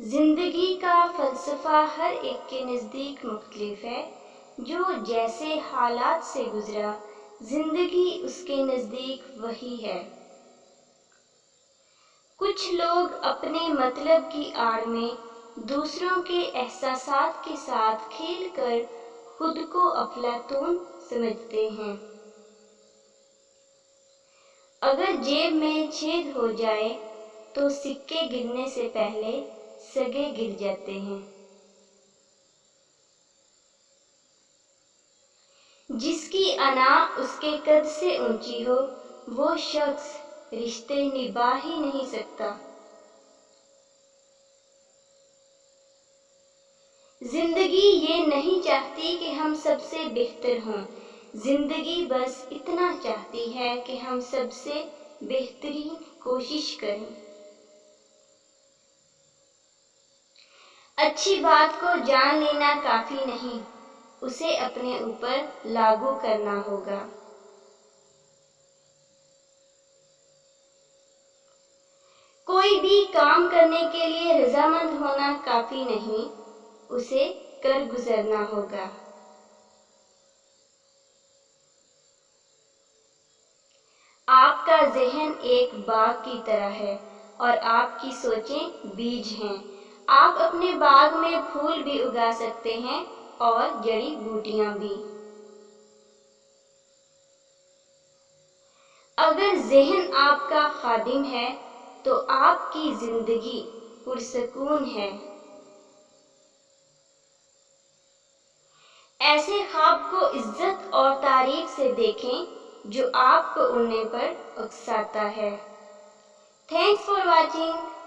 زندگی کا فلسفہ ہر ایک کے نزدیک مختلف ہے۔ جو جیسے حالات سے گزرا، زندگی اس کے نزدیک وہی ہے۔ کچھ لوگ اپنے مطلب کی آڑ میں دوسروں کے احساسات کے ساتھ کھیل کر خود کو افلاطون سمجھتے ہیں۔ اگر جیب میں چھید ہو جائے تو سکے گرنے سے پہلے سگے گر جاتے ہیں۔ جس کی انا اس کے قد سے اونچی ہو، وہ شخص رشتے نبھا ہی نہیں سکتا۔ زندگی یہ نہیں چاہتی کہ ہم سب سے بہتر ہوں، زندگی بس اتنا چاہتی ہے کہ ہم سب سے بہترین کوشش کریں۔ اچھی بات کو جان لینا کافی نہیں، اسے اپنے اوپر لاگو کرنا ہوگا۔ کوئی بھی کام کرنے کے لیے رضامند ہونا کافی نہیں، اسے کر گزرنا ہوگا۔ آپ کا ذہن ایک باغ کی طرح ہے اور آپ کی سوچیں بیج ہیں۔ آپ اپنے باغ میں پھول بھی اگا سکتے ہیں اور جڑی بوٹیاں بھی۔ اگر ذہن آپ کا خادم ہے تو آپ کی زندگی پرسکون ہے۔ ایسے خواب کو عزت اور تعریف سے دیکھیں جو آپ کو اڑنے پر اکساتا ہے۔ Thanks for watching.